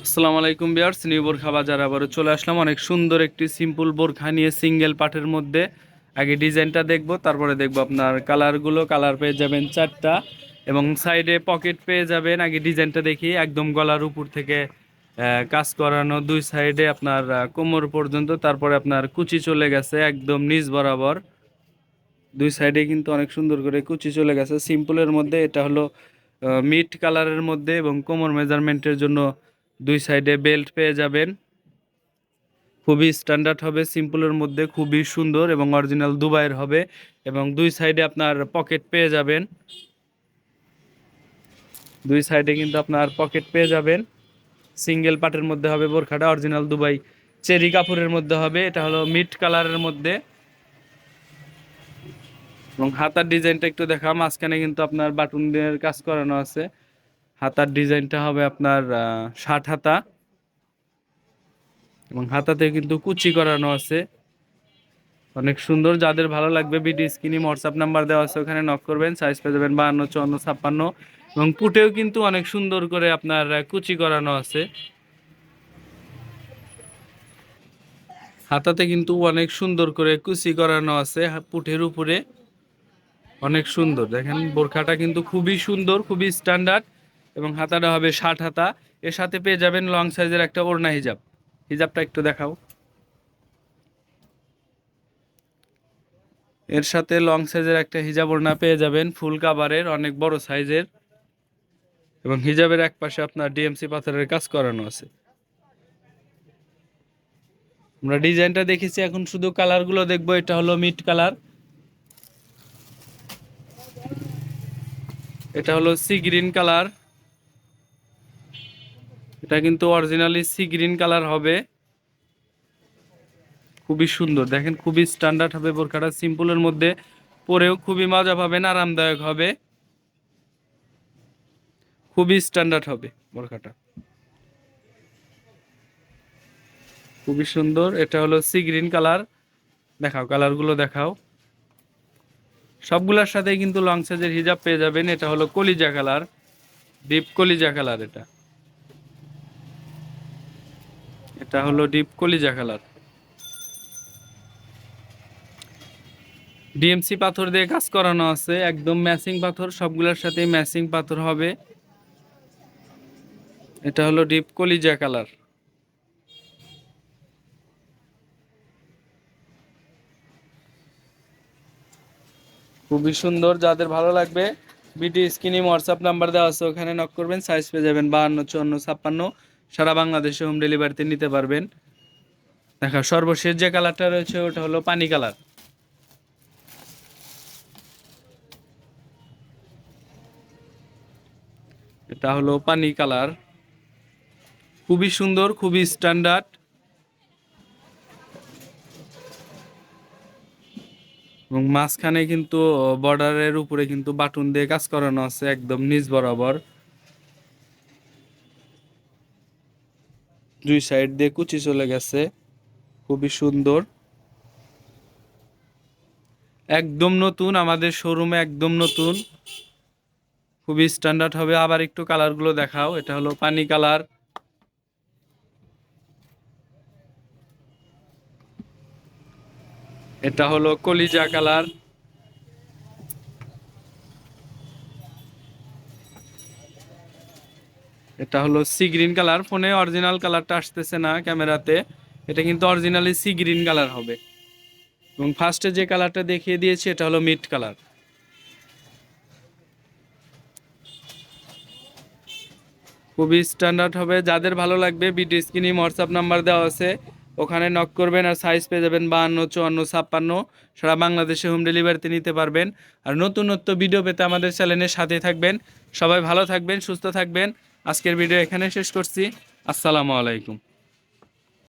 আসসালামু আলাইকুম viewers, new বোরখা বাজার আবারও চলে আসলাম অনেক সুন্দর একটি সিম্পল বোরখা নিয়ে সিঙ্গেল পাটের মধ্যে। আগে ডিজাইনটা দেখব, তারপরে দেখব আপনার কালারগুলো। কালার পেয়ে যাবেন চারটা এবং সাইডে পকেট পেয়ে যাবেন। আগে ডিজাইনটা দেখি, একদম গলার উপর থেকে কাজ করানো, দুই সাইডে আপনার কোমর পর্যন্ত, তারপরে আপনার কুচি চলে গেছে একদম নিচ বরাবর। দুই সাইডে কিন্তু অনেক সুন্দর করে কুচি চলে গেছে সিম্পলের মধ্যে। এটা হলো মিড কালারের মধ্যে এবং কোমর মেজারমেন্টের জন্য দুই সাইডে বেল্ট পেয়ে যাবেন। খুবই স্ট্যান্ডার্ড হবে সিম্পলের মধ্যে, খুবই সুন্দর এবং অরিজিনাল দুবাইয়ের হবে। এবং দুই সাইডে আপনার পকেট পেয়ে যাবেন, দুই সাইডে কিন্তু আপনার পকেট পেয়ে যাবেন। সিঙ্গেল পার্টের মধ্যে হবে বোরখাটা, অরিজিনাল দুবাই চেরি কাপড়ের মধ্যে হবে। এটা হলো মিড কালারের মধ্যে। এবং হাতার ডিজাইনটা একটু দেখা, মাঝখানে কিন্তু আপনার বাটন দিয়ে কাজ করানো আছে। হাতার ডিজাইনটা হবে আপনার 60 হাতা এবং হাতাতে কিন্তু কুচি করানো আছে। অনেক সুন্দর, যাদের ভালো লাগবে ভিডিও স্ক্রিনে হোয়াটসঅ্যাপ নাম্বার দেওয়া আছে, ওখানে নক করবেন। সাইজ পেয়ে যাবেন 52, 54, 56। এবং পুটেও কিন্তু অনেক সুন্দর করে আপনার কুচি করানো আছে। হাতাতে কিন্তু অনেক সুন্দর করে কুচি করানো আছে পুটের উপরে। অনেক সুন্দর, দেখেন বোরখাটা কিন্তু খুবই সুন্দর, খুবই স্ট্যান্ডার্ড। এবং হাতাটা হবে 60 হাতা। এর সাথে পেয়ে যাবেন লং সাইজের একটা ওড়না হিজাব। হিজাবটা একটু দেখাও। এর সাথে লং সাইজের একটা হিজাব ওড়না পেয়ে যাবেন, ফুল কাভারের, অনেক বড় সাইজের। এবং হিজাবের এক পাশে আপনার ডিএমসি পাথরের কাজ করানো আছে। আমরা ডিজাইনটা দেখেছি, এখন শুধু কালারগুলো দেখবো। এটা হলো মিড কালার, এটা হলো সি গ্রিন কালার। এটা কিন্তু অরিজিনালি সি গ্রিন কালার হবে। খুবই সুন্দর, দেখেন খুবই স্ট্যান্ডার্ড হবে বোরখাটা, সিম্পলের মধ্যে পরেও খুবই মজা পাবেন, আরামদায়ক হবে, খুবই স্ট্যান্ডার্ড হবে বোরখাটা, খুবই সুন্দর। এটা হলো সি গ্রিন কালার। দেখাও, কালারগুলো দেখাও। সবগুলোর সাথে কিন্তু লং সাইজের হিজাব পেয়ে যাবেন। এটা হলো কলিজা কালার, ডিপ কলিজা কালার। এটা এটা হলো ডিপ কলিজা কালার। ডিএমসি পাথর দিয়ে কাজ করানো আছে, একদম ম্যাচিং পাথর, সবগুলোর সাথে ম্যাচিং পাথর হবে। এটা হলো ডিপ কলিজা কালার। খুবই সুন্দর, যাদের ভালো লাগবে ভিডিও স্ক্রিনে হোয়াটসঅ্যাপ নাম্বার দেওয়া আছে, ওখানে নক করবেন। সাইজ পেয়ে যাবেন 52, 54, 56। সারা বাংলাদেশে হোম ডেলিভারিতে নিতে পারবেন। দেখা, সর্বশেষ যে কালারটা রয়েছে ওটা হলো পানি কালার। এটা হলো পানি কালার, খুবই সুন্দর, খুবই স্ট্যান্ডার্ড। এবং মাঝখানে কিন্তু বর্ডারের উপরে কিন্তু বাটন দিয়ে কাজ করানো আছে একদম নিচ বরাবর। দুই সাইড দিয়ে কুচি চলে গেছে, খুবই সুন্দর, একদম নতুন, আমাদের শোরুমে একদম নতুন, খুবই স্ট্যান্ডার্ড হবে। আবার একটু কালারগুলো দেখাও। এটা হলো পানি কালার, এটা হলো কলিজা কালার, এটা হলো সি গ্রিন কালার। ফোনে অরিজিনাল কালারটা আসতেছে না ক্যামেরাতে, এটা কিন্তু অরিজিনালি সি গ্রিন কালার হবে। এবং ফার্স্টে যে কালারটা দেখিয়ে দিয়েছি এটা হলো মিড কালার। খুবই স্ট্যান্ডার্ড হবে, যাদের ভালো লাগবে ভিডিও স্ক্রিনে হোয়াটসঅ্যাপ নাম্বার দেওয়া আছে, ওখানে নক করবেন। আর সাইজ পেয়ে যাবেন 52, 54, 56। সারা বাংলাদেশে হোম ডেলিভারিতে নিতে পারবেন। আর নতুন নতুন ভিডিও পেতে আমাদের চ্যানেলের সাথে থাকবেন। সবাই ভালো থাকবেন, সুস্থ থাকবেন। আজকের ভিডিও এখানে শেষ করছি। আসসালামু আলাইকুম।